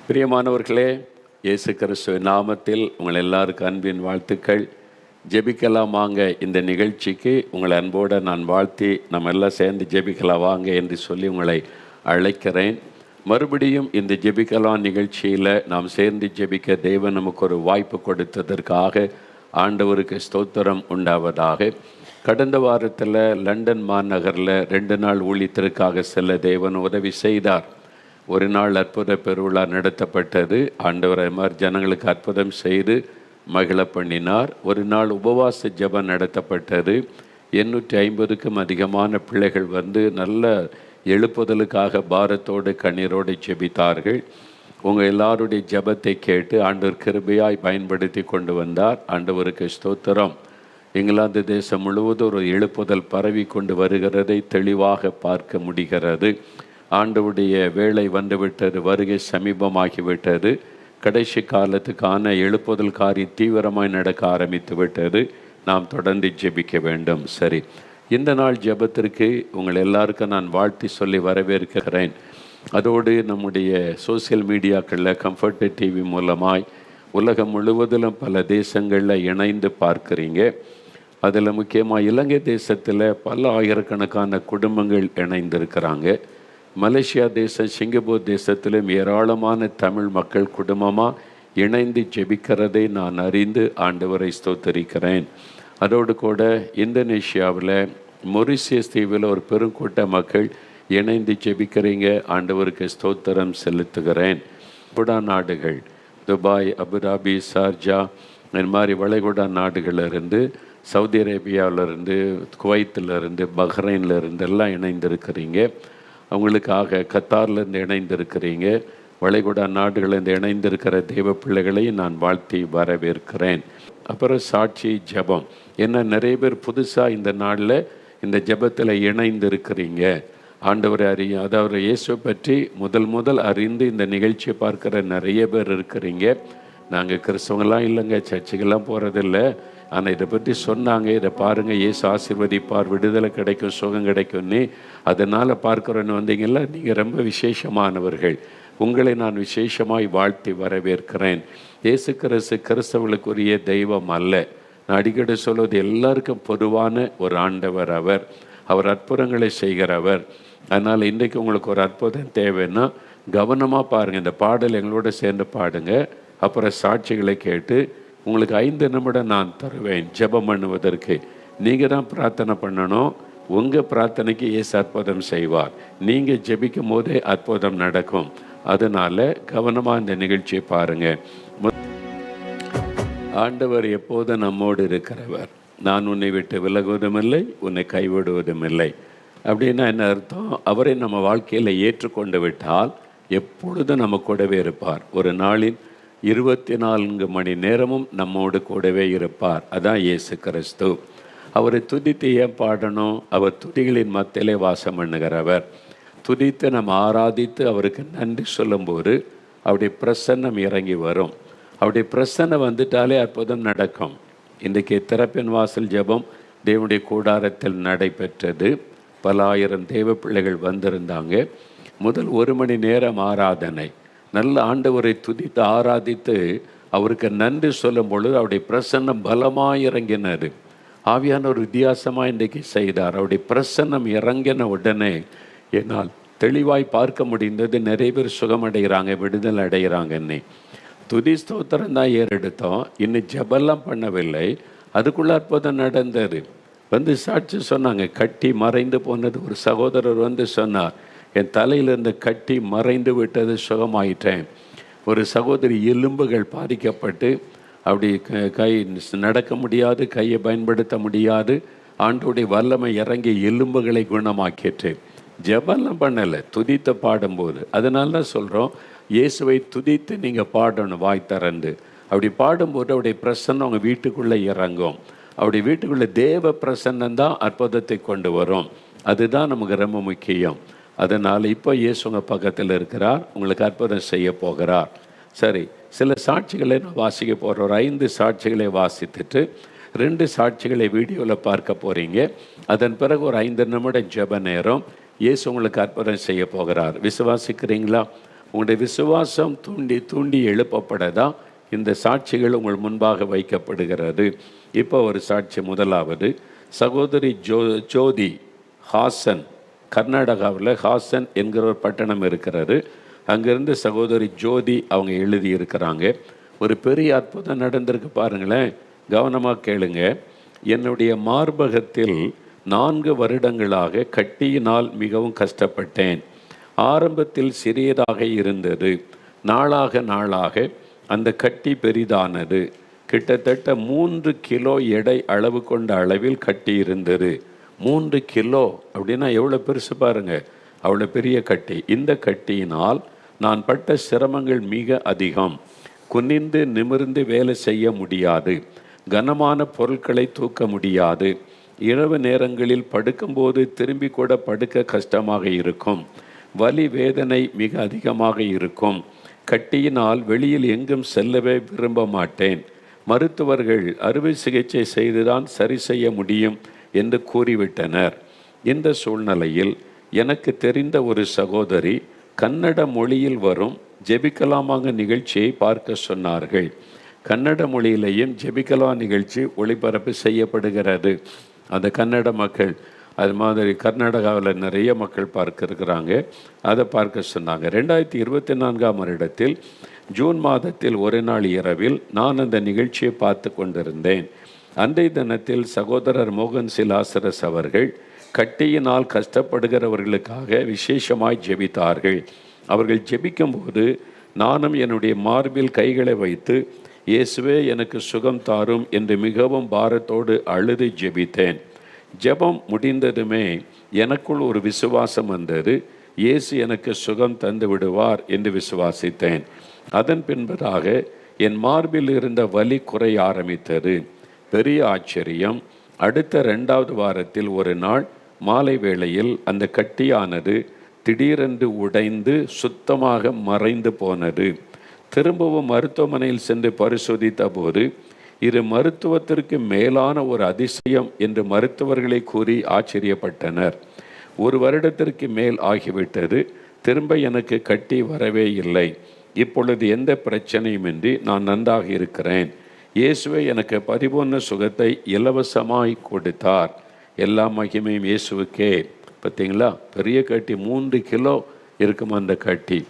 பிரியமானவர்களே, இயேசு கிறிஸ்துவின் நாமத்தில் உங்கள் எல்லாருக்கும் அன்பின் வாழ்த்துக்கள். ஜெபிக்கலாம் வாங்க. இந்த நிகழ்ச்சிக்கு உங்களை அன்போடு நான் வாழ்த்தி நம்ம எல்லாம் சேர்ந்து ஜெபிக்கலாம் வாங்க என்று சொல்லி உங்களை அழைக்கிறேன். மறுபடியும் இந்த ஜெபிக்கலாம் நிகழ்ச்சியில் நாம் சேர்ந்து ஜெபிக்க தேவன் நமக்கு ஒரு வாய்ப்பு கொடுத்ததற்காக ஆண்டவருக்கு ஸ்தோத்திரம் உண்டாவதாக. கடந்த வாரத்தில் லண்டன் மாநகரில் 2 நாள் ஊழியத்திற்காக செல்ல தேவன் உதவி செய்தார். ஒரு நாள் அற்புத பெருவிழா நடத்தப்பட்டது. ஆண்டவர் மாதிரி ஜனங்களுக்கு அற்புதம் செய்து மகிழ பண்ணினார். ஒரு நாள் உபவாச ஜெபம் நடத்தப்பட்டது. 850க்கும் அதிகமான பிள்ளைகள் வந்து நல்ல எழுப்புதலுக்காக பாரத்தோடு கண்ணீரோடு ஜெபித்தார்கள். உங்கள் எல்லாருடைய ஜெபத்தை கேட்டு ஆண்டவர் கிருபையாய் பயன்படுத்தி கொண்டு வந்தார். ஆண்டவருக்கு ஸ்தோத்திரம். இங்கிலாந்து தேசம் முழுவதும் ஒரு எழுப்புதல் பரவி கொண்டு வருகிறதை தெளிவாக பார்க்க முடிகிறது. ஆண்டவருடைய வேலை வந்துவிட்டது, வருகை சமீபமாகிவிட்டது. கடைசி காலத்துக்கான எழுப்புதல் காரியம் தீவிரமாய் நடக்க ஆரம்பித்து விட்டது. நாம் தொடர்ந்து ஜெபிக்க வேண்டும். சரி, இந்த நாள் ஜெபத்திற்கு உங்கள் எல்லாருக்கும் நான் வாழ்த்தி சொல்லி வரவேற்கிறேன். அதோடு நம்முடைய சோசியல் மீடியாக்களில் கம்ஃபர்ட் டிவி மூலமாய் உலகம் முழுவதிலும் பல தேசங்களில் இணைந்து பார்க்குறீங்க. அதில் முக்கியமாக இலங்கை தேசத்தில் பல ஆயிரக்கணக்கான குடும்பங்கள் இணைந்திருக்கிறாங்க. மலேசியா தேசம், சிங்கப்பூர் தேசத்திலும் ஏராளமான தமிழ் மக்கள் குடும்பமாக இணைந்து ஜெபிக்கிறதை நான் அறிந்து ஆண்டவரை ஸ்தோத்தரிக்கிறேன். அதோடு கூட இந்தோனேஷியாவில் மொரிஷியஸ் தீவில் ஒரு பெருங்கூட்ட மக்கள் இணைந்து ஜெபிக்கிறீங்க. ஆண்டவருக்கு ஸ்தோத்திரம் செலுத்துகிறேன். வளைகுடா நாடுகள், துபாய், அபுதாபி, ஷார்ஜா, இந்த மாதிரி வளைகுடா நாடுகளிலிருந்து, சவுதி அரேபியாவிலிருந்து, குவைத்திலிருந்து, பஹ்ரைன்லேருந்து எல்லாம் இணைந்திருக்கிறீங்க. அவங்களுக்காக கத்தார்லேருந்து இணைந்திருக்கிறீங்க. வளைகுடா நாடுகளிலிருந்து இணைந்திருக்கிற தெய்வ பிள்ளைகளை நான் வாழ்த்தி வரவேற்கிறேன். அப்புறம் சாட்சி ஜெபம். என்ன நிறைய பேர் புதுசாக இந்த நாளில் இந்த ஜெபத்தில் இணைந்திருக்கிறீங்க. ஆண்டவரை அறிய, அதாவது இயேசுவை பற்றி முதல் அறிந்து இந்த நிகழ்ச்சியை பார்க்குற நிறைய பேர் இருக்கிறீங்க. நாங்கள் கிறிஸ்தவங்களாம் இல்லைங்க, சர்ச்சுக்கெல்லாம் போகிறதில்ல, ஆனால் இதை பற்றி சொன்னாங்க, இதை பாருங்கள், இயேசு ஆசீர்வதிப்பார், விடுதலை கிடைக்கும், சுகம் கிடைக்கும்னு அதனால் பார்க்குறோன்னு வந்தீங்கல்ல, நீங்கள் ரொம்ப விசேஷமானவர்கள். உங்களை நான் விசேஷமாய் வாழ்த்தி வரவேற்கிறேன். இயேசு கிறிஸ்தவர்களுக்குரிய தெய்வம் அல்ல. நான் அடிக்கடி சொல்வது எல்லாருக்கும் பொதுவான ஒரு ஆண்டவர். அவர் அற்புதங்களை செய்கிறவர். அதனால் இன்றைக்கு உங்களுக்கு ஒரு அற்புதம் தேவைன்னா கவனமாக பாருங்கள். இந்த பாடல் எங்களோட சேர்ந்து பாடுங்க. அப்புறம் சாட்சிகளை கேட்டு உங்களுக்கு 5 நிமிடம் நான் தருவேன் ஜெபம் பண்ணுவதற்கு. நீங்கள் தான் பிரார்த்தனை பண்ணணும். உங்கள் பிரார்த்தனைக்கு இயேசு அற்புதம் செய்வார். நீங்கள் ஜெபிக்கும் போதே அற்புதம் நடக்கும். அதனால் கவனமாக இந்த நிகழ்ச்சியை பாருங்கள். ஆண்டவர் எப்போதும் நம்மோடு இருக்கிறவர். நான் உன்னை விட்டு விலகுவதும் இல்லை, உன்னை கைவிடுவதும் இல்லை. அப்படின்னா என்ன அர்த்தம்? அவரை நம்ம வாழ்க்கையில் ஏற்றுக்கொண்டு விட்டால் எப்பொழுதும் நம்ம கூடவே இருப்பார். ஒரு நாளின் 24 மணி நேரமும் நம்மோடு கூடவே இருப்பார். அதான் இயேசு கிறிஸ்து. அவரை துதித்து ஏன் பாடணும்? அவர் துதிகளின் மத்தியிலே வாசம் பண்ணுகிறவர். துதித்து நம்ம ஆராதித்து அவருக்கு நன்றி சொல்லும்போது அவருடைய பிரசன்னம் இறங்கி வரும். அவருடைய பிரசன்னம் வந்துட்டாலே அற்புதம் நடக்கும். இன்றைக்கு திறப்பின் வாசல் ஜெபம் தேவனுடைய கூடாரத்தில் நடைபெற்றது. பல ஆயிரம் தேவ பிள்ளைகள் வந்திருந்தாங்க. முதல் 1 மணி நேரம் ஆராதனை, நல்ல ஆண்டவரை துதித்து ஆராதித்து அவருக்கு நன்றி சொல்லும் பொழுது அவருடைய பிரசன்னம் பலமாக இறங்கினது. ஆவியான ஒரு வித்தியாசமாக இன்றைக்கு செய்தார். அவருடைய பிரசன்னம் இறங்கின உடனே என்னால் தெளிவாய் பார்க்க முடிந்தது. நிறைய பேர் சுகமடைகிறாங்க, விடுதலை அடைகிறாங்கன்னு. துதி ஸ்தோத்திரம் தான் ஏறெடுத்தோம், இன்னும் ஜெபெல்லாம் பண்ணவில்லை. அதுக்குள்ளே அற்புதம் நடந்தது. வந்து சாட்சி சொன்னாங்க. கட்டி மறைந்து போனது. ஒரு சகோதரர் வந்து சொன்னார், என் தலையில் இருந்த கட்டி மறைந்து விட்டது, சுகமாயிட்டேன். ஒரு சகோதரி எலும்புகள் பாதிக்கப்பட்டு அப்படி கை நடக்க முடியாது, கையை பயன்படுத்த முடியாது. ஆண்டோடைய வல்லமை இறங்கி எலும்புகளை குணமாக்கிட்டு. ஜெபெல்லாம் பண்ணலை, துதித்து பாடும்போது. அதனால தான் சொல்கிறோம், இயேசுவை துதித்து நீங்கள் பாடணும் வாய் திறந்து. அப்படி பாடும்போது அவருடைய பிரசன்னம் அவங்க வீட்டுக்குள்ளே இறங்கும். அவருடைய வீட்டுக்குள்ளே தேவ பிரசன்னம் தான் அற்புதத்தை கொண்டு வரும். அதுதான் நமக்கு ரொம்ப முக்கியம். அதனால் இப்போ இயேசு உங்கள் பக்கத்தில் இருக்கிறார், உங்களுக்கு அற்புதம் செய்ய போகிறார். சரி, சில சாட்சிகளை நான் வாசிக்க போகிற ஒரு 5 சாட்சிகளை வாசித்துட்டு 2 சாட்சிகளை வீடியோவில் பார்க்க போகிறீங்க. அதன் பிறகு ஒரு 5 நிமிடம் ஜெப நேரம். இயேசு உங்களுக்கு அற்புதம் செய்ய போகிறார். விசுவாசிக்கிறீங்களா? உங்களுடைய விசுவாசம் தூண்டி தூண்டி எழுப்பப்படதான் இந்த சாட்சிகள் உங்கள் முன்பாக வைக்கப்படுகிறது. இப்போ ஒரு சாட்சி. முதலாவது, சகோதரி ஜோதி ஹாசன், கர்நாடகாவில் ஹாசன் என்கிற ஒரு பட்டணம் இருக்கிறது. அங்கேருந்து சகோதரி ஜோதி அவங்க எழுதியிருக்கிறாங்க. ஒரு பெரிய அற்புதம் நடந்திருக்கு பாருங்களேன், கவனமாக கேளுங்க. என்னுடைய மார்பகத்தில் 4 வருடங்களாக கட்டியினால் மிகவும் கஷ்டப்பட்டேன். ஆரம்பத்தில் சிறியதாக இருந்தது. நாளாக நாளாக அந்த கட்டி பெரிதானது. கிட்டத்தட்ட 3 கிலோ எடை அளவு கொண்ட அளவில் கட்டி இருந்தது. 3 கிலோ அப்படின்னா எவ்வளோ பெருசு பாருங்க, அவ்வளோ பெரிய கட்டி. இந்த கட்டியினால் நான் பட்ட சிரமங்கள் மிக அதிகம். குனிந்து நிமிர்ந்து வேலை செய்ய முடியாது. கனமான பொருட்களை தூக்க முடியாது. இரவு நேரங்களில் படுக்கும்போது திரும்பி கூட படுக்க கஷ்டமாக இருக்கும். வலி வேதனை மிக அதிகமாக இருக்கும். கட்டியினால் வெளியில் எங்கும் செல்லவே விரும்ப மாட்டேன். மருத்துவர்கள் அறுவை சிகிச்சை செய்துதான் சரி செய்ய முடியும் என்று கூறிவிட்டனர். இந்த சூழ்நிலையில் எனக்கு தெரிந்த ஒரு சகோதரி கன்னட மொழியில் வரும் ஜெபிக்கலாமாங்க நிகழ்ச்சியை பார்க்க சொன்னார்கள். கன்னட மொழியிலேயும் ஜெபிக்கலா நிகழ்ச்சி ஒளிபரப்பு செய்யப்படுகிறது. அந்த கன்னட மக்கள், அது மாதிரி கர்நாடகாவில் நிறைய மக்கள் பார்க்க இருக்கிறாங்க, அதை பார்க்க சொன்னாங்க. 2024ஆம் வருடத்தில் ஜூன் மாதத்தில் ஒரு நாள் இரவில் நான் அந்த நிகழ்ச்சியை பார்த்து கொண்டிருந்தேன். அன்றைய தினத்தில் சகோதரர் மோகன் சிலாசரஸ் அவர்கள் கட்டியினால் கஷ்டப்படுகிறவர்களுக்காக விசேஷமாய் ஜெபித்தார்கள். அவர்கள் ஜெபிக்கும்போது நானும் என்னுடைய மார்பில் கைகளை வைத்து, இயேசுவே எனக்கு சுகம் தாரும் என்று மிகவும் பாரத்தோடு அழுது ஜெபித்தேன். ஜெபம் முடிந்ததுமே எனக்குள் ஒரு விசுவாசம் வந்தது. இயேசு எனக்கு சுகம் தந்து விடுவார் என்று விசுவாசித்தேன். அதன் பின்பதாக என் மார்பில் இருந்த வலி குறைய ஆரம்பித்தது. பெரிய ஆச்சரியம், அடுத்த 2வது வாரத்தில் ஒரு நாள் மாலை வேளையில் அந்த கட்டியானது திடீரென்று உடைந்து சுத்தமாக மறைந்து போனது. திரும்பவும் மருத்துவமனையில் சென்று பரிசோதித்த போது இது மருத்துவத்திற்கு மேலான ஒரு அதிசயம் என்று மருத்துவர்களை கூறி ஆச்சரியப்பட்டனர். 1 வருடத்திற்கு மேல் ஆகிவிட்டது. திரும்ப எனக்கு கட்டி வரவே இல்லை. இப்பொழுது எந்த பிரச்சனையுமின்றி நான் நன்றாக இருக்கிறேன். இயேசுவை எனக்கு பரிபூர்ண சுகத்தை இலவசமாய் கொடுத்தார். எல்லா மகிமையும் இயேசுவுக்கே. பார்த்தீங்களா, பெரிய கட்டி 3 கிலோ இருக்கும் அந்த கட்டி.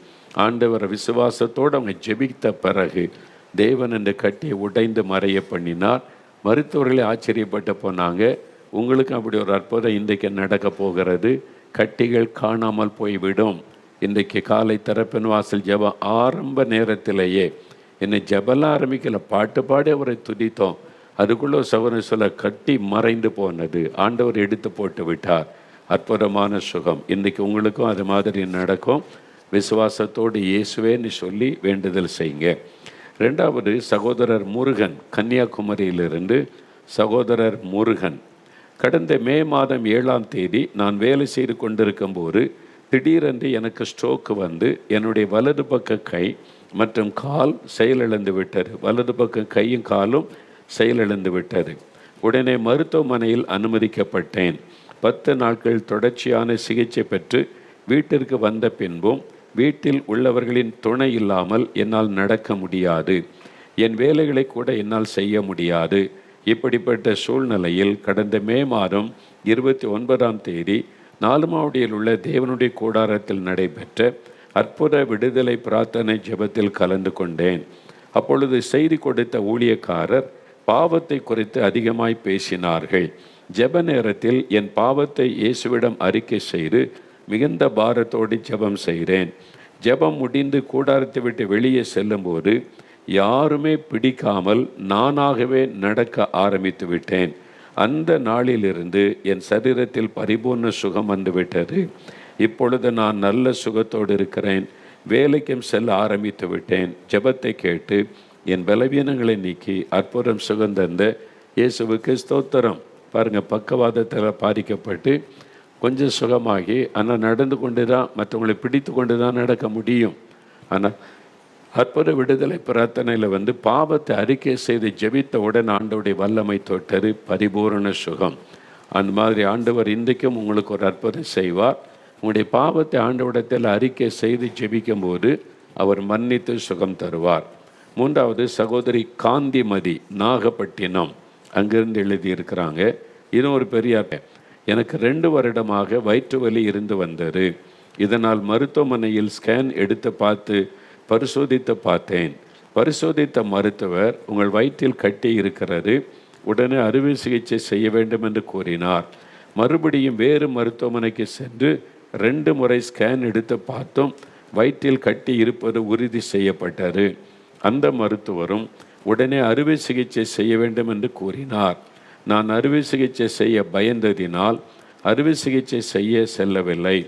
ஆண்டவரை விசுவாசத்தோடு அவங்க ஜெபித்த பிறகு தேவன் அந்த கட்டியை உடைந்து மறைய பண்ணினார். மருத்துவர்களே ஆச்சரியப்பட்டு போனாங்க. உங்களுக்கும் அப்படி ஒரு அற்புதம் இன்றைக்கு நடக்க போகிறது. கட்டிகள் காணாமல் போய்விடும். இன்றைக்கு காலை திறப்பின் வாசல் ஜெபம் ஆரம்ப நேரத்திலேயே என்னை ஜெபலாம் ஆரம்பிக்கல, பாட்டு பாடி அவரை துதித்தோம். அதுக்குள்ளே சவரன் சொல்ல கட்டி மறைந்து போனது. ஆண்டவர் எடுத்து போட்டு விட்டார். அற்புதமான சுகம். இன்றைக்கு உங்களுக்கும் அது மாதிரி நடக்கும். விசுவாசத்தோடு இயேசுவேன்னு சொல்லி வேண்டுதல் செய்யுங்க. 2வது, சகோதரர் முருகன், கன்னியாகுமரியிலிருந்து சகோதரர் முருகன். கடந்த மே மாதம் 7ஆம் தேதி நான் வேலை செய்து கொண்டிருக்கும் போது திடீரென்று எனக்கு ஸ்ட்ரோக் வந்து என்னுடைய வலது பக்க கை மற்றும் கால் செயலிழந்து விட்டது. வலது பக்க கையும் காலும் செயலிழந்து விட்டது. உடனே மருத்துவமனையில் அனுமதிக்கப்பட்டேன். 10 நாட்கள் தொடர்ச்சியான சிகிச்சை பெற்று வீட்டிற்கு வந்த பின்பும் வீட்டில் உள்ளவர்களின் துணை இல்லாமல் என்னால் நடக்க முடியாது. என் வேலைகளை கூட என்னால் செய்ய முடியாது. இப்படிப்பட்ட சூழ்நிலையில் கடந்த மே மாதம் 29ஆம் தேதி நாலுமாவடியில் உள்ள தேவனுடைய கூடாரத்தில் நடைபெற்ற அற்புத விடுதலை பிரார்த்தனை ஜெபத்தில் கலந்து கொண்டேன். அப்பொழுது செய்தி கொடுத்த ஊழியக்காரர் பாவத்தை குறித்து அதிகமாய் பேசினார்கள். ஜெப நேரத்தில் என் பாவத்தை இயேசுவிடம் அறிக்கை செய்து மிகுந்த பாரத்தோடு ஜெபம் செய்கிறேன். ஜெபம் முடிந்து கூடாரத்தை விட்டு வெளியே செல்லும்போது யாருமே பிடிக்காமல் நானாகவே நடக்க ஆரம்பித்து விட்டேன். அந்த நாளிலிருந்து என் சரீரத்தில் பரிபூர்ண சுகம் வந்துவிட்டது. இப்பொழுது நான் நல்ல சுகத்தோடு இருக்கிறேன். வேலைக்கும் செல்ல ஆரம்பித்து விட்டேன். ஜெபத்தை கேட்டு என் பலவீனங்களை நீக்கி அற்புதம் சுகந்தந்த இயேசுவுக்கு ஸ்தோத்திரம். பாருங்கள், பக்கவாதத்தில் பாதிக்கப்பட்டு கொஞ்சம் சுகமாகி, ஆனால் நடந்து கொண்டு தான், மற்றவங்களை பிடித்து கொண்டு தான் நடக்க முடியும். ஆனால் அற்புத விடுதலை பிரார்த்தனையில் பாவத்தை அறிக்கை செய்து ஜெபித்தவுடன் ஆண்டவருடைய வல்லமை தொட்டது, பரிபூரண சுகம். அந்த மாதிரி ஆண்டவர் இன்றைக்கும் உங்களுக்கு ஒரு அற்புதம் செய்வார். உங்களுடைய பாவத்தை ஆண்டவரிடத்தில் அறிக்கை செய்து ஜெபிக்கும்போது அவர் மன்னித்து சுகம் தருவார். மூன்றாவது சகோதரி காந்திமதி, நாகப்பட்டினம், அங்கிருந்து எழுதியிருக்கிறாங்க. இன்னும் ஒரு பெரிய, எனக்கு 2 வருடமாக வயிற்று வலி இருந்து வந்தது. இதனால் மருத்துவமனையில் ஸ்கேன் எடுத்து பரிசோதித்து பார்த்தேன். பரிசோதித்த மருத்துவர், உங்கள் வயிற்றில் கட்டி இருக்கிறது, உடனே அறுவை சிகிச்சை செய்ய வேண்டும் என்று கூறினார். மறுபடியும் வேறு மருத்துவமனைக்கு சென்று 2 முறை ஸ்கேன் எடுத்து பார்த்தோம். வயிற்றில் கட்டி இருப்பது உறுதி செய்யப்பட்டது. அந்த மருத்துவரும் உடனே அறுவை சிகிச்சை செய்ய வேண்டும் என்று கூறினார். நான் அறுவை சிகிச்சை செய்ய பயந்ததினால் அறுவை சிகிச்சை செய்ய செல்லவில்லை.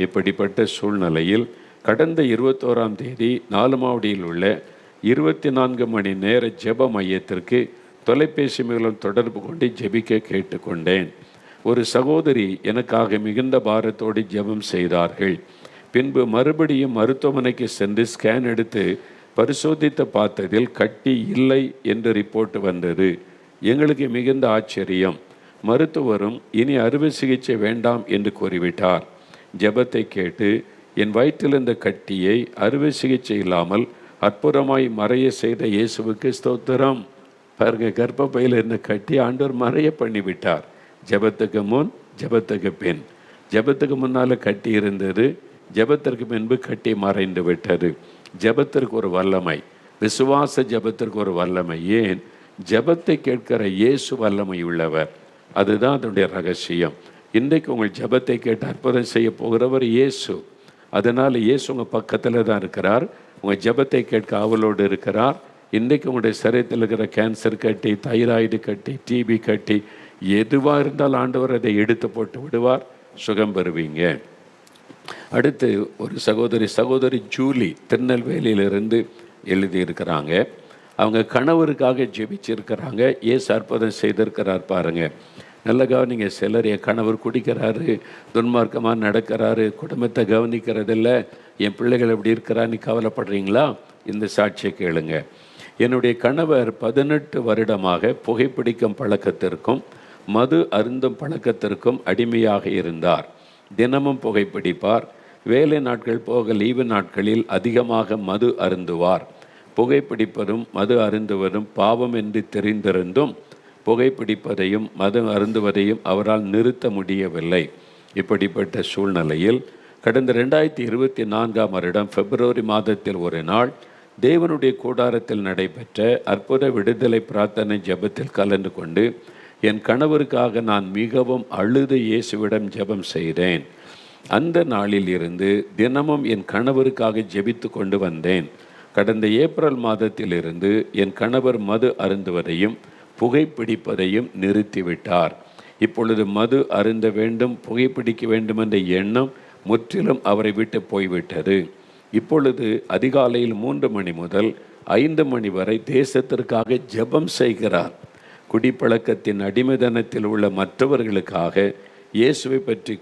இப்படிப்பட்ட சூழ்நிலையில் கடந்த 21ஆம் தேதி நாலுமாவடியில் உள்ள 24 மணி நேர ஜெப மையத்திற்கு தொலைபேசி மூலம் தொடர்பு கொண்டு ஜெபிக்க கேட்டுக்கொண்டேன். ஒரு சகோதரி எனக்காக மிகுந்த பாரத்தோடு ஜெபம் செய்தார்கள். பின்பு மறுபடியும் மருத்துவமனைக்கு சென்று ஸ்கேன் எடுத்து பரிசோதித்து பார்த்ததில் கட்டி இல்லை என்று ரிப்போர்ட் வந்தது. எங்களுக்கு மிகுந்த ஆச்சரியம். மருத்துவரும் இனி அறுவை சிகிச்சை வேண்டாம் என்று கூறிவிட்டார். ஜெபத்தை கேட்டு என் வயிற்றில் இருந்த கட்டியை அறுவை சிகிச்சை இல்லாமல் அற்புதமாய் மறைய செய்த இயேசுவுக்கு ஸ்தோத்திரம். பாருங்க, கர்ப்பப்பையில் இருந்த கட்டி ஆண்டவர் மறைய பண்ணிவிட்டார். ஜெபத்துக்கு முன், ஜெபத்துக்கு பின். ஜெபத்துக்கு முன்னால் கட்டி இருந்தது, ஜெபத்திற்கு பின்பு கட்டி மறைந்து விட்டது. ஜெபத்திற்கு ஒரு வல்லமை, விசுவாச ஜெபத்திற்கு ஒரு வல்லமை. ஏன்? ஜெபத்தை கேட்கிற இயேசு வல்லமை உள்ளவர். அதுதான் அதனுடைய ரகசியம். இன்றைக்கு உங்கள் ஜெபத்தை கேட்டு அற்புதம் செய்ய போகிறவர் இயேசு. அதனால் இயேசு உங்கள் பக்கத்தில் தான் இருக்கிறார். உங்கள் ஜெபத்தை கேட்க ஆவலோடு இருக்கிறார். இன்றைக்கு உங்களுடைய சரீரத்தில் இருக்கிற கேன்சர் கட்டி, தைராய்டு கட்டி, டிபி கட்டி, எதுவாக இருந்தால் ஆண்டவர் அதை எடுத்து போட்டு விடுவார். சுகம் பெறுவீங்க. அடுத்து ஒரு சகோதரி ஜூலி திருநெல்வேலியிலிருந்து எழுதியிருக்கிறாங்க. அவங்க கணவருக்காக ஜெபிச்சிருக்கிறாங்க. ஏசு அற்புதம் செய்திருக்கிறார். பாருங்க, நல்ல கவனிங்க. சிலர் என் கணவர் குடிக்கிறாரு, துன்மார்க்கமாக நடக்கிறாரு, குடும்பத்தை கவனிக்கிறதில்ல, என் பிள்ளைகள் எப்படி இருக்கிறான்னு கவலைப்படுறீங்களா? இந்த சாட்சியை கேளுங்க. என்னுடைய கணவர் 18 வருடமாக புகைப்பிடிக்கும் பழக்கத்திற்கும் மது அருந்தும் பழக்கத்திற்கும் அடிமையாக இருந்தார். தினமும் புகைப்பிடிப்பார். வேலை நாட்கள் போக லீவு நாட்களில் அதிகமாக மது அருந்துவார். புகைப்பிடிப்பதும் மது அருந்துவதும் பாவம் என்று தெரிந்திருந்தும் புகைப்பிடிப்பதையும் மது அருந்துவதையும் அவரால் நிறுத்த முடியவில்லை. இப்படிப்பட்ட சூழ்நிலையில் கடந்த 2024ஆம் வருடம் பிப்ரவரி மாதத்தில் ஒரு நாள் தேவனுடைய கூடாரத்தில் நடைபெற்ற அற்புத விடுதலை பிரார்த்தனை ஜெபத்தில் கலந்து கொண்டு என் கணவருக்காக நான் மிகவும் அழுது இயேசுவிடம் ஜெபம் செய்தேன். அந்த நாளில் இருந்து தினமும் என் கணவருக்காக ஜெபித்து கொண்டு வந்தேன். கடந்த ஏப்ரல் மாதத்திலிருந்து என் கணவர் மது அருந்துவதையும் புகைப்பிடிப்பதையும் நிறுத்திவிட்டார். இப்பொழுது மது அருந்த வேண்டும், புகைப்பிடிக்க வேண்டும் என்ற எண்ணம் முற்றிலும் அவரை விட்டு போய்விட்டது. இப்பொழுது அதிகாலையில் 3 மணி முதல் 5 மணி வரை தேசத்திற்காக ஜெபம் செய்கிறார். குடிப்பழக்கத்தின் அடிமைதனத்தில் உள்ள மற்றவர்களுக்காக இயேசுவை பற்றி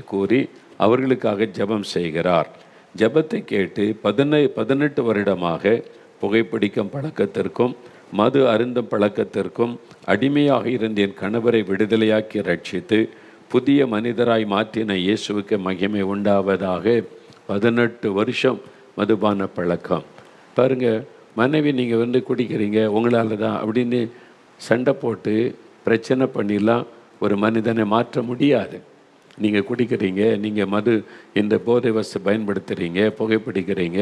கூறி அவர்களுக்காக ஜெபம் செய்கிறார். ஜெபத்தை கேட்டு 18 வருடமாக புகைப்பிடிக்கும் பழக்கத்திற்கும் மது அருந்தும் பழக்கத்திற்கும் அடிமையாக இருந்த என் கணவரை விடுதலையாக்கி ரட்சித்து புதிய மனிதராய் மாற்றின இயேசுவுக்கு மகிமை உண்டாவதாக. 18 வருஷம் மதுபான பழக்கம். பாருங்கள், மனைவி நீங்கள் குடிக்கிறீங்க உங்களால் தான் அப்படின்னு சண்டை போட்டு பிரச்சனை பண்ணிடலாம் ஒரு மனிதனை மாற்ற முடியாது. நீங்கள் குடிக்கிறீங்க, நீங்கள் மது இந்த போதை வசதி பயன்படுத்துகிறீங்க, புகைப்பிடிக்கிறீங்க,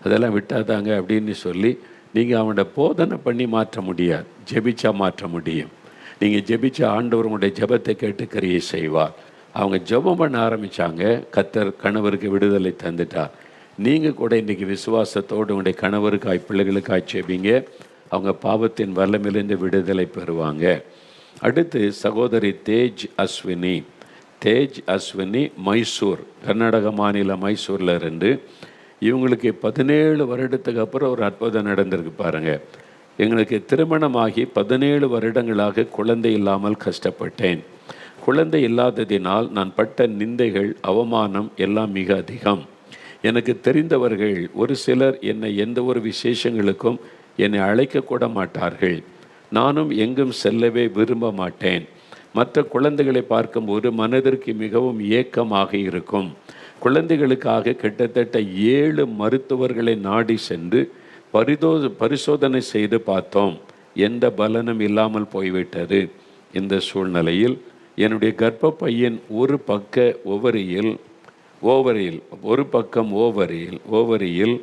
அதெல்லாம் விட்டாதாங்க அப்படின்னு சொல்லி நீங்கள் அவனோட போதனை பண்ணி மாற்ற முடியாது. ஜெபிச்சா மாற்ற முடியும். நீங்கள் ஜெபிச்சா ஆண்டவர் உங்களுடைய ஜெபத்தை கேட்டு கிரியை செய்வார். அவங்க ஜெபம் பண்ண ஆரம்பித்தாங்க. கர்த்தர் கணவருக்கு விடுதலை தந்துட்டார். நீங்கள் கூட இன்றைக்கி விசுவாசத்தோடு உங்களுடைய கணவருக்காய் பிள்ளைகளுக்காய் ஜெபிங்க. அவங்க பாவத்தின் வல்லமிலிருந்து விடுதலை பெறுவாங்க. அடுத்து சகோதரி தேஜ் அஸ்வினி மைசூர், கர்நாடக மாநில மைசூரில் இருந்து. இவங்களுக்கு 17 வருடத்துக்கு அப்புறம் ஒரு அற்புதம் நடந்திருக்கு. பாருங்கள், எங்களுக்கு திருமணமாகி 17 வருடங்களாக குழந்தை இல்லாமல் கஷ்டப்பட்டேன். குழந்தை இல்லாததினால் நான் பட்ட நிந்தைகள், அவமானம் எல்லாம் மிக அதிகம். எனக்கு தெரிந்தவர்கள் ஒரு சிலர் என்னை எந்த ஒரு விசேஷங்களுக்கும் என்னை அழைக்கக்கூட மாட்டார்கள். நானும் எங்கும் செல்லவே விரும்ப மாட்டேன். மற்ற குழந்தைகளை பார்க்கும்போது மனதிற்கு மிகவும் ஏக்கமாக இருக்கும். குழந்தைகளுக்காக கிட்டத்தட்ட 7 மருத்துவர்களை நாடி சென்று பரிசோதனை செய்து பார்த்தோம். எந்த பலனும் இல்லாமல் போய்விட்டது. இந்த சூழ்நிலையில் என்னுடைய கர்ப்பப்பையின் ஒரு பக்க ஓவரியில்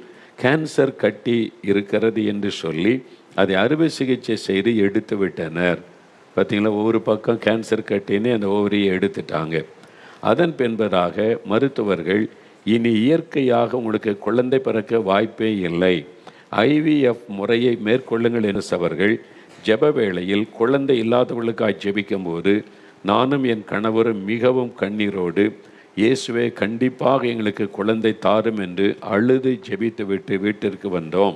கேன்சர் கட்டி இருக்கிறது என்று சொல்லி அதை அறுவை சிகிச்சை செய்து எடுத்து விட்டனர். பார்த்தீங்களா, ஒரு பக்கம் கேன்சர் கட்டின்னு அந்த ஓவரியை எடுத்துட்டாங்க. அதன் பின்பதாக மருத்துவர்கள் இனி இயற்கையாக உங்களுக்கு குழந்தை பிறக்க வாய்ப்பே இல்லை, IVF முறையை மேற்கொள்ளுங்கள் என்று அவர்கள் ஜெப வேளையில் குழந்தை இல்லாதவர்களுக்காக ஜெபிக்கும் போது நானும் என் கணவரும் மிகவும் கண்ணீரோடு இயேசுவே கண்டிப்பாக எங்களுக்கு குழந்தை தாரும் என்று அழுது ஜெபித்து விட்டு வீட்டிற்கு வந்தோம்.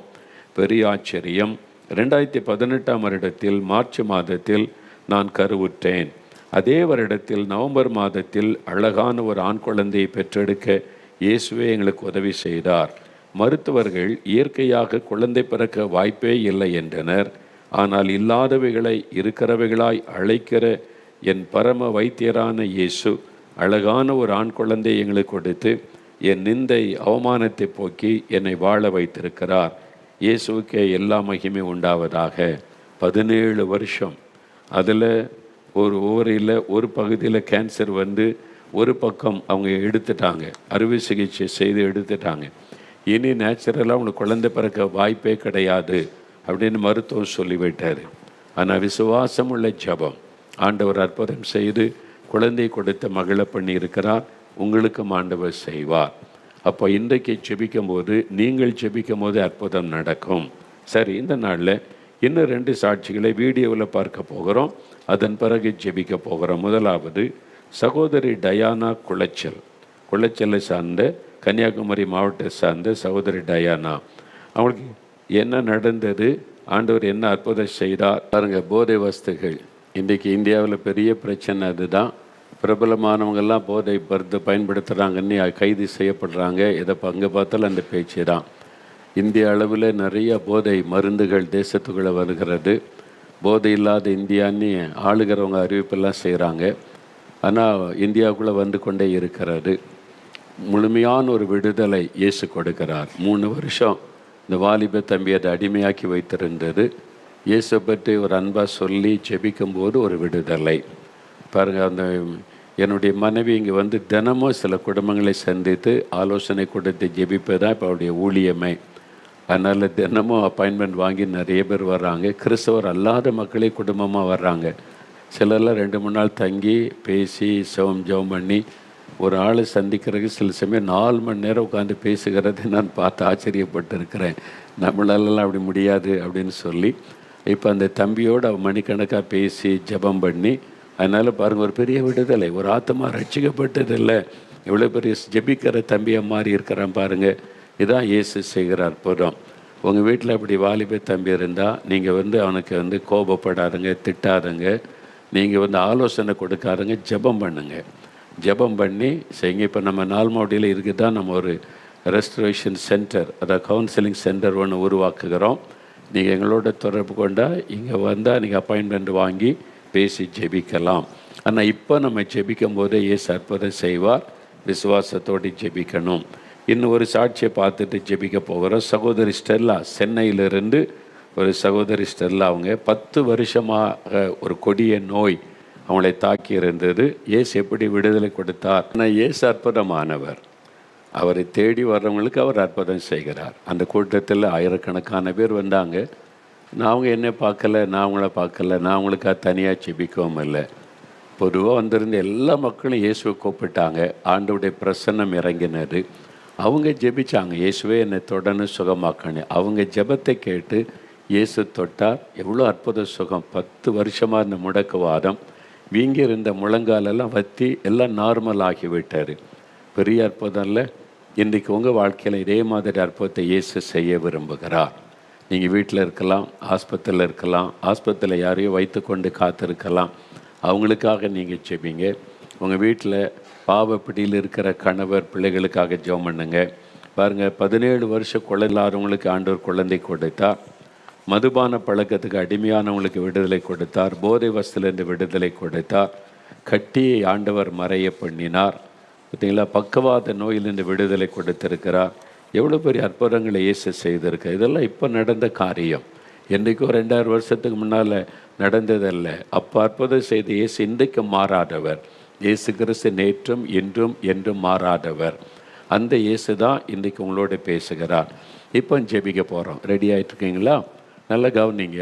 பெரிய ஆச்சரியம், 2018ஆம் வருடத்தில் மார்ச் மாதத்தில் நான் கருவுற்றேன். அதே வருடத்தில் நவம்பர் மாதத்தில் அழகான ஒரு ஆண் குழந்தையை பெற்றெடுக்க இயேசுவே எங்களுக்கு உதவி செய்தார். மருத்துவர்கள் இயற்கையாக குழந்தை பிறக்க வாய்ப்பே இல்லை என்றனர். ஆனால் இல்லாதவைகளை இருக்கிறவைகளாய் அழைக்கிற என் பரம வைத்தியரான இயேசு அழகான ஒரு ஆண் குழந்தை எங்களுக்கு கொடுத்து என் நிந்தை அவமானத்தை போக்கி என்னை வாழ வைத்திருக்கிறார். இயேசுவுக்கே எல்லா மகிமை உண்டாவதாக. 17 வருஷம் அதில் ஒரு ஓவரியில் ஒரு பகுதியில் கேன்சர் வந்து ஒரு பக்கம் அவங்க எடுத்துட்டாங்க, அறுவை சிகிச்சை செய்து எடுத்துட்டாங்க. இனி நேச்சுரலாக அவங்களுக்கு குழந்தை பிறக்க வாய்ப்பே கிடையாது அப்படின்னு மருத்துவம் சொல்லிவிட்டார். ஆனால் விசுவாசம் உள்ள ஜெபம், ஆண்டவர் அற்புதம் செய்து குழந்தை கொடுத்த மகள பண்ணி இருக்கிறார். உங்களுக்கும் ஆண்டவர் செய்வார். அப்போ இன்றைக்கு ஜெபிக்கும் போது, நீங்கள் ஜெபிக்கும் போது அற்புதம் நடக்கும். சரி, இந்த நாளில் இன்னும் 2 சாட்சிகளை வீடியோவில் பார்க்க போகிறோம். அதன் பிறகு ஜெபிக்க போகிறோம். முதலாவது சகோதரி டயானா குளச்சலை சார்ந்த கன்னியாகுமரி மாவட்டத்தை சார்ந்த சகோதரி டயானா. அவங்களுக்கு என்ன நடந்தது, ஆண்டவர் என்ன அற்புதம் செய்தார் பாருங்கள். போதை வஸ்துகள் இன்றைக்கி இந்தியாவில் பெரிய பிரச்சனை. அதுதான் பிரபலமானவங்கெல்லாம் போதை மருந்து பயன்படுத்துகிறாங்கன்னு கைது செய்யப்படுறாங்க. இதை அங்கே பார்த்தாலும் அந்த பேச்சு தான். இந்திய அளவில் நிறைய போதை மருந்துகள் தேசத்துக்குள்ளே வருகிறது. போதை இல்லாத இந்தியான்னு ஆளுகிறவங்க அறிவிப்பெல்லாம் செய்கிறாங்க. ஆனால் இந்தியாவுக்குள்ளே வந்து கொண்டே இருக்கிறது. முழுமையான ஒரு விடுதலை இயேசு கொடுக்கிறார். 3 வருஷம் இந்த வாலிப தம்பி அதை அடிமையாக்கி வைத்திருந்தது. இயேசு பற்றி ஒரு அன்பாக சொல்லி ஜெபிக்கும்போது ஒரு விடுதலை பாருங்கள். அந்த என்னுடைய மனைவி இங்கே வந்து தினமும் சில குடும்பங்களை சந்தித்து ஆலோசனை கொடுத்து ஜெபிப்பதான் இப்போ அவருடைய ஊழியமே. அதனால் தினமும் அப்பாயின்மெண்ட் வாங்கி நிறைய பேர் வர்றாங்க. கிறிஸ்தவர் அல்லாத மக்களே குடும்பமாக வர்றாங்க. சிலர்லாம் 2-3 நாள் தங்கி பேசி ஜெபம் பண்ணி ஒரு ஆளை சந்திக்கிறதுக்கு சில சமயம் 4 மணி நேரம் உட்காந்து பேசுகிறத நான் பார்த்து ஆச்சரியப்பட்டு இருக்கிறேன். நம்மளாலலாம் அப்படி முடியாது அப்படின்னு சொல்லி இப்போ அந்த தம்பியோடு அவன் மணிக்கணக்காக பேசி ஜெபம் பண்ணி, அதனால் பாருங்கள் ஒரு பெரிய விடுதலை. ஒரு ஆத்மா ரட்சிக்கப்பட்டதில்லை, எவ்வளோ பெரிய ஜெபிக்கிற தம்பியை மாறி இருக்கிறான் பாருங்கள். இதான் இயேசு செய்கிற அற்புதம். உங்கள் வீட்டில் அப்படி வாலிப தம்பி இருந்தால் நீங்கள் வந்து அவனுக்கு கோபப்படாதுங்க, திட்டாதுங்க, நீங்கள் ஆலோசனை கொடுக்காதுங்க, ஜெபம் பண்ணுங்க. ஜெபம் பண்ணி செய்யுங்க. இப்போ நம்ம நால்மாவடியில் இருக்குது தான் நம்ம ஒரு ரெஸ்டரேஷன் சென்டர், அதாவது கவுன்சிலிங் சென்டர் ஒன்று உருவாக்குகிறோம். நீங்கள் எங்களோட தொடர்பு கொண்டால் இங்கே வந்தால் நீங்கள் அப்பாயின்மெண்ட் வாங்கி பேசி ஜெபிக்கலாம். ஆனால் இப்போ நம்ம ஜெபிக்கும் போதே இயேசு அற்புதம் செய்வார். விசுவாசத்தோடு ஜெபிக்கணும். இன்னும் ஒரு சாட்சியை பார்த்துட்டு ஜெபிக்க போகிறோம். சகோதரி ஸ்டெல்லா, சென்னையிலிருந்து ஒரு சகோதரி ஸ்டெல்லா, அவங்க 10 வருஷமாக ஒரு கொடிய நோய் அவங்களை தாக்கி இருந்தது. இயேசு எப்படி விடுதலை கொடுத்தார். ஆனால் இயேசு அற்புதமானவர். அவரை தேடி வர்றவங்களுக்கு அவர் அற்புதம் செய்கிறார். அந்த கூட்டத்தில் ஆயிரக்கணக்கான பேர் வந்தாங்க. நான் அவங்க என்னை பார்க்கல, நான் அவங்கள பார்க்கல, நான் அவங்களுக்காக தனியாக ஜெபிக்கவும் இல்லை. பொதுவாக வந்திருந்த எல்லா மக்களும் இயேசுவை கூப்பிட்டாங்க. ஆண்டவருடைய பிரசன்னம் இறங்கினது. அவங்க ஜெபிச்சாங்க, இயேசுவே என்னை தொடர்ந்து சுகமாக்கணும். அவங்க ஜெபத்தை கேட்டு இயேசு தொட்டார். எவ்வளோ அற்புத சுகம். 10 வருஷமாக இருந்த முடக்குவாதம், வீங்கி இருந்த முழங்காலெல்லாம் வற்றி எல்லாம் நார்மல் ஆகிவிட்டார். பெரிய அற்புதம் இல்லை? இன்றைக்கு உங்கள் வாழ்க்கையில் இதே மாதிரி அற்புதத்தை இயேசு செய்ய விரும்புகிறார். நீங்கள் வீட்டில் இருக்கலாம், ஆஸ்பத்திரியில் இருக்கலாம், ஆஸ்பத்திரியில் யாரையும் வைத்து கொண்டு காத்திருக்கலாம். அவங்களுக்காக நீங்கள் ஜெபிங்க. உங்கள் வீட்டில் பாவப்பிடியில் இருக்கிற கணவர் பிள்ளைகளுக்காக ஜெபம் பண்ணுங்க. பாருங்கள், 17 வருஷம் குழந்தை இல்லாதவங்களுக்கு ஆண்டவர் குழந்தை கொடுத்தார். மதுபான பழக்கத்துக்கு அடிமையானவங்களுக்கு விடுதலை கொடுத்தார். போதை வஸ்திலிருந்து விடுதலை கொடுத்தார். கட்டியை ஆண்டவர் மறைய பண்ணினார். பார்த்தீங்களா, பக்கவாத நோயிலிருந்து விடுதலை கொடுத்திருக்கிறார். எவ்வளோ பெரிய அற்புதங்களை இயேசு செய்திருக்க. இதெல்லாம் இப்போ நடந்த காரியம். என்றைக்கும் 2000 வருஷத்துக்கு முன்னால் நடந்ததல்ல. அப்போ அற்புதம் செய்த இயேசு இன்றைக்கு மாறாதவர். இயேசு கிறிஸ்து நேற்றும் இன்றும் என்றும் மாறாதவர். அந்த இயேசு தான் இன்றைக்கு உங்களோட பேசுகிறார். இப்போ ஜெபிக்க போகிறோம். ரெடி ஆகிட்டுருக்கீங்களா? நல்லா கவனிங்க.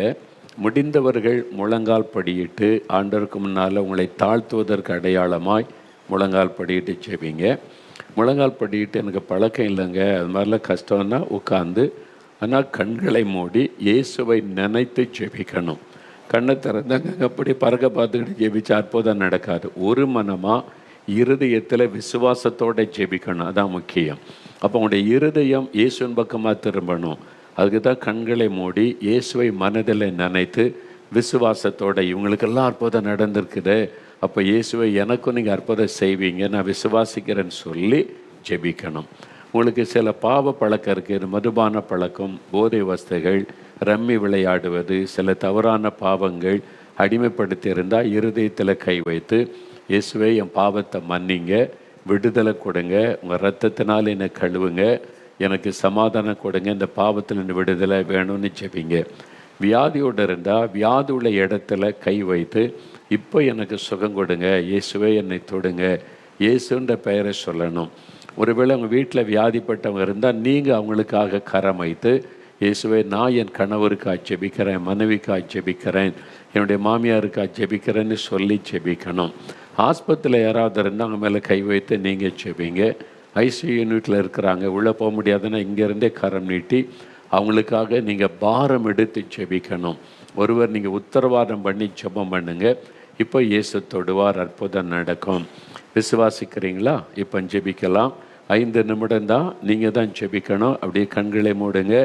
முடிந்தவர்கள் முழங்கால் படியிட்டு ஆண்டவருக்கு முன்னால் உங்களை தாழ்த்துவதற்கு அடையாளமாய் முழங்கால் படியிட்டு ஜெபிங்க. முழங்கால் படியிட்டு எனக்கு பழக்கம் இல்லைங்க, அது மாதிரிலாம் கஷ்டம்னா உட்காந்து, ஆனால் கண்களை மூடி இயேசுவை நினைத்து ஜெபிக்கணும். கண்ணை திறந்தாங்க அப்படி பறக்க பார்த்துக்கிட்டு ஜெபிச்சா அற்புதம் நடக்காது. ஒரு மனமாக இருதயத்தில் விசுவாசத்தோடு ஜெபிக்கணும். அதான் முக்கியம். அப்போ உங்களுடைய இருதயம் இயேசுவின் பக்கமாக திரும்பணும். அதுக்கு தான் கண்களை மூடி இயேசுவை மனதில் நினைத்து விசுவாசத்தோட, இவங்களுக்கெல்லாம் அற்புதம் நடந்திருக்குது, அப்போ இயேசுவை எனக்கும் நீங்கள் அற்புதம் செய்வீங்க, நான் விசுவாசிக்கிறேன்னு சொல்லி ஜெபிக்கணும். உங்களுக்கு சில பாவ பழக்கம் இருக்குது. மதுபான பழக்கம், போதை வஸ்துகள், ரம்மி விளையாடுவது, சில தவறான பாவங்கள் அடிமைப்படுத்தி இருந்தால் இருதயத்தில் கை வைத்து, இயேசுவே என் பாவத்தை மன்னிங்க, விடுதலை கொடுங்க, உங்கள் ரத்தத்தினால் என்னை கழுவுங்க, எனக்கு சமாதானம் கொடுங்க, இந்த பாவத்தில் இந்த விடுதலை வேணும்னு ஜெபிங்க. வியாதியோடு இருந்தால் வியாதி உள்ள இடத்துல கை வைத்து, இப்போ எனக்கு சுகம் கொடுங்க, இயேசுவே என்னை தொடுங்க, இயேசுன்ற பெயரை சொல்லணும். ஒருவேளை அவங்க வீட்டில் வியாதிப்பட்டவங்க இருந்தால் நீங்கள் அவங்களுக்காக கரம் வைத்து, இயேசுவே நான் என் கணவருக்காக ஜெபிக்கிறேன், மனைவிக்காக ஜெபிக்கிறேன், என்னுடைய மாமியாருக்காக ஜெபிக்கிறேன்னு சொல்லி ஜெபிக்கணும். ஆஸ்பத்திரியில் யாராவது இருந்தால் அவங்க மேலே கை வைத்து நீங்கள் ஜெபிங்க. ஐசியூ யூனிட்டில் இருக்கிறாங்க, உள்ளே போக முடியாதுன்னா இங்கேருந்தே கரம் நீட்டி அவங்களுக்காக நீங்கள் பாரம் எடுத்து ஜெபிக்கணும். ஒருவர் நீங்கள் உத்தரவாதம் பண்ணி ஜெபம் பண்ணுங்க, இப்போ இயேசு தொடுவார், அற்புதம் நடக்கும். விசுவாசிக்கிறீங்களா? இப்போ ஜெபிக்கலாம். 5 நிமிடம் தான் நீங்கள் தான் ஜெபிக்கணும். அப்படியே கண்களை மூடுங்க.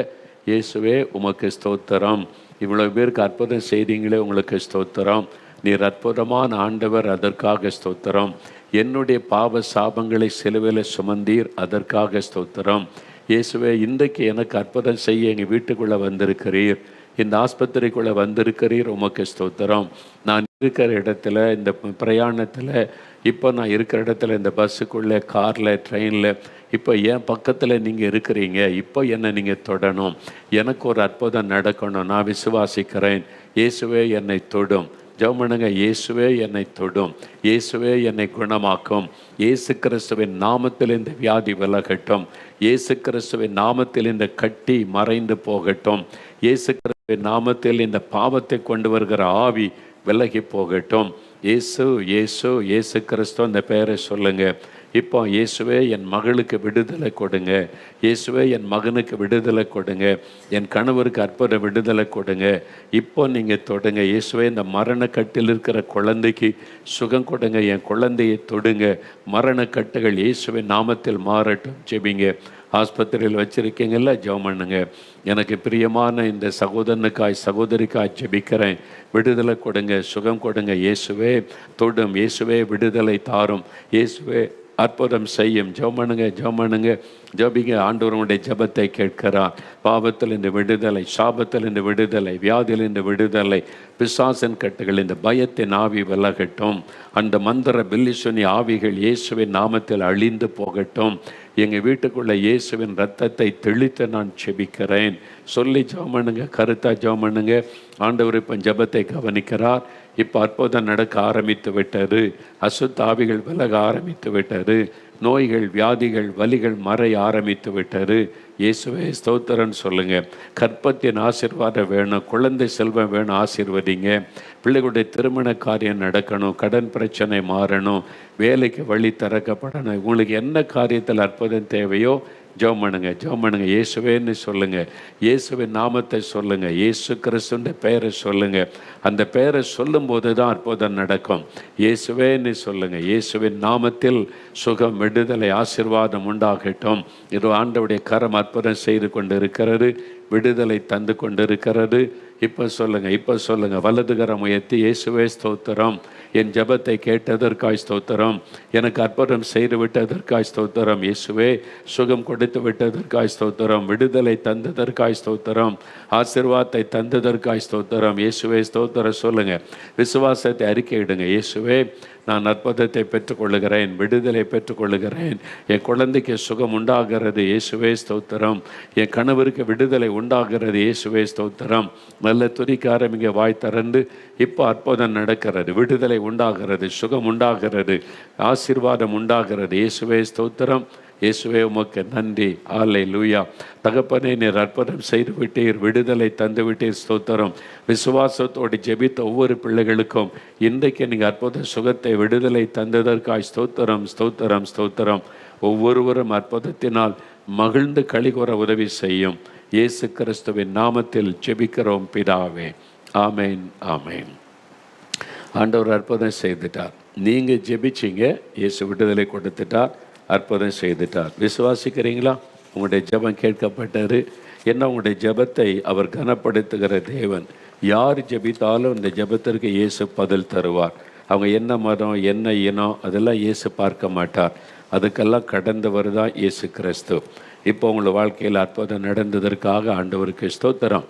இயேசுவே உமக்கு ஸ்தோத்திரம், இவ்வளோ பேருக்கு அற்புதம் செய்தீங்களே உங்களுக்கு ஸ்தோத்திரம், நீர் அற்புதமான ஆண்டவர், அதற்காக ஸ்தோத்திரம். என்னுடைய பாவ சாபங்களை சிலுவையில் சுமந்தீர், அதற்காக ஸ்தோத்திரம். இயேசுவே இன்றைக்கு எனக்கு அற்புதம் செய்ய எங்கள் வீட்டுக்குள்ளே வந்திருக்கிறீர், இந்த ஆஸ்பத்திரிக்குள்ளே வந்திருக்கிறீர், உமக்கு ஸ்தோத்திரம். நான் இருக்கிற இடத்துல, இந்த பிரயாணத்தில், இப்போ நான் இருக்கிற இடத்துல, இந்த பஸ்ஸுக்குள்ளே, காரில், ட்ரெயினில், இப்போ என் பக்கத்தில் நீங்கள் இருக்கிறீங்க, இப்போ என்னை நீங்கள் தொடணும், எனக்கு ஒரு அற்புதம் நடக்கணும், நான் விசுவாசிக்கிறேன், இயேசுவே என்னை தொடும். ஜெபம் பண்ணுங்க. இயேசுவே என்னை தொடும், இயேசுவே என்னை குணமாக்கும், இயேசு கிறிஸ்துவின் நாமத்தில் இந்த வியாதி விலகட்டும், இயேசு கிறிஸ்துவின் நாமத்தில் இந்த கட்டி மறைந்து போகட்டும், இயேசு கிறிஸ்துவின் நாமத்தில் இந்த பாவத்தை கொண்டு வருகிற ஆவி விலகி போகட்டும். இயேசு இயேசு இயேசு கிறிஸ்து அந்த பெயரை சொல்லுங்க. இப்போ இயேசுவே என் மகளுக்கு விடுதலை கொடுங்க, இயேசுவே என் மகனுக்கு விடுதலை கொடுங்க, என் கணவருக்கு அற்புத விடுதலை கொடுங்க. இப்போ நீங்கள் தொடுங்க. இயேசுவே இந்த மரணக்கட்டில் இருக்கிற குழந்தைக்கு சுகம் கொடுங்க, என் குழந்தையை தொடுங்க, மரணக்கட்டுகள் இயேசுவின் நாமத்தில் மாறட்டும். ஜெபிங்க. ஆஸ்பத்திரியில் வச்சுருக்கீங்கல்ல, ஜெபம் பண்ணுங்க. எனக்கு பிரியமான இந்த சகோதரனுக்காய் சகோதரிக்காய் ஜெபிக்கிறேன், விடுதலை கொடுங்க, சுகம் கொடுங்க, இயேசுவே தொடும், இயேசுவே விடுதலை தாரும், இயேசுவே அற்புதம் செய்யும். ஜெபம் பண்ணுங்க, ஜெபம் பண்ணுங்க, ஜெபிங்க. ஆண்டவருடைய ஜெபத்தை கேட்கிறார். பாவத்தில் இந்த விடுதலை, சாபத்தில் இந்த விடுதலை, வியாதியில் இந்த விடுதலை, பிசாசன் கட்டுகள், இந்த பயத்தின் ஆவி விலகட்டும். அந்த மந்திர பில்லிசுனி ஆவிகள் இயேசுவின் நாமத்தில் அழிந்து போகட்டும். எங்கள் வீட்டுக்குள்ளே இயேசுவின் ரத்தத்தை தெளித்து நான் ஜெபிக்கிறேன் சொல்லி ஜெபம் பண்ணுங்க. கருத்தாக ஜெபம் பண்ணுங்க. ஆண்டவர் இப்போ ஜெபத்தை கவனிக்கிறார். இப்போ அற்புதம் நடக்க ஆரம்பித்து விட்டது. அசுத்த ஆவிகள் விலக ஆரம்பித்து விட்டது. நோய்கள், வியாதிகள், வலிகள் மறைய ஆரம்பித்து விட்டது. இயேசுவே ஸ்தோத்திரன்னு சொல்லுங்கள். கற்பத்தின் ஆசீர்வாதம் வேணும், குழந்தை செல்வம் வேணும், ஆசீர்வதிங்க. பிள்ளைகளுடைய திருமண காரியம் நடக்கணும், கடன் பிரச்சனை மாறணும், வேலைக்கு வழி திறக்கப்படணும். உங்களுக்கு என்ன காரியத்தில் அற்புதம் தேவையோ ஜெபம் பண்ணுங்க, ஜெபம் பண்ணுங்க. இயேசுவேன்னு சொல்லுங்கள், இயேசுவின் நாமத்தை சொல்லுங்கள், இயேசு கிறிஸ்துவின் பெயரை சொல்லுங்கள். அந்த பெயரை சொல்லும்போது தான் அற்புதம் நடக்கும். இயேசுவேன்னு சொல்லுங்கள். இயேசுவின் நாமத்தில் சுகம், விடுதலை, ஆசீர்வாதம் உண்டாகட்டும். இது ஆண்டவருடைய கரம் அற்புதம் செய்து கொண்டு இருக்கிறது, விடுதலை தந்து கொண்டு இருக்கிறது. இப்போ சொல்லுங்கள். வலதுகரம் உயர்த்தி, இயேசுவே ஸ்தோத்திரம், என் ஜெபத்தை கேட்டதற்காய் ஸ்தோத்திரம், எனக்கு அற்புதம் செய்து விட்டதற்காய் ஸ்தோத்திரம், இயேசுவே சுகம் கொடுத்து விட்டதற்காய் ஸ்தோத்திரம், விடுதலை தந்ததற்காய் ஸ்தோத்திரம், ஆசீர்வாதத்தை தந்ததற்காய் ஸ்தோத்திரம், இயேசுவே ஸ்தோத்திரம் சொல்லுங்கள். விசுவாசத்தை அறிக்கையிடுங்க. இயேசுவே, நான் அற்புதத்தை பெற்றுக்கொள்ளுகிறேன், விடுதலை பெற்றுக்கொள்ளுகிறேன், என் குழந்தைக்கு சுகம் உண்டாகிறது, இயேசுவே ஸ்தோத்திரம், என் கணவருக்கு விடுதலை உண்டாகிறது, இயேசுவே ஸ்தோத்திரம். நல்ல துதிக்க ஆரம்பிங்க, வாய் திறந்து. இப்போ அற்புதம் நடக்கிறது, விடுதலை உண்டாகிறது, சுகம் உண்டாகிறது, ஆசீர்வாதம் உண்டாகிறது, இயேசுவே ஸ்தோத்திரம். இயேசுவே உமக்கு நன்றி. அல்லேலூயா. தகப்பனே, நீர் அற்புதம் செய்து விட்டீர், விடுதலை தந்து விட்டீர், ஸ்தோத்திரம். விசுவாசத்தோடு ஜெபித்த ஒவ்வொரு பிள்ளைகளுக்கும் இன்றைக்கு நீங்கள் அற்புத சுகத்தை, விடுதலை தந்ததற்காய் ஸ்தோத்திரம், ஸ்தோத்திரம், ஸ்தோத்திரம். ஒவ்வொருவரும் அற்புதத்தினால் மகிழ்ந்து களிகூற உதவி செய்யும். இயேசு கிறிஸ்துவின் நாமத்தில் ஜெபிக்கிறோம் பிதாவே. ஆமேன், ஆமேன். ஆண்டவர் அற்புதம் செய்துட்டார். நீங்கள் ஜெபிச்சிங்க, இயேசு விடுதலை கொடுத்துட்டார், அற்புதம் செய்துட்டார். விசுவாசிக்கிறீங்களா? உங்களுடைய ஜெபம் கேட்கப்பட்டது. என்ன, உங்களுடைய ஜெபத்தை அவர் கனப்படுத்துகிற தேவன். யார் ஜெபித்தாலும் இந்த ஜெபத்திற்கு இயேசு பதில் தருவார். அவங்க என்ன மதம், என்ன இனம், அதெல்லாம் இயேசு பார்க்க மாட்டார். அதுக்கெல்லாம் கடந்தவர் தான் இயேசு கிறிஸ்து. இப்போ உங்கள் வாழ்க்கையில் அற்புதம் நடந்ததற்காக ஆண்டவருக்கு ஸ்தோத்திரம்.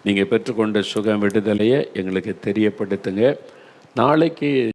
நீங்கள் பெற்றுக்கொண்ட சுகம், விடுதலையை எங்களுக்கு தெரியப்படுத்துங்க. நாளைக்கு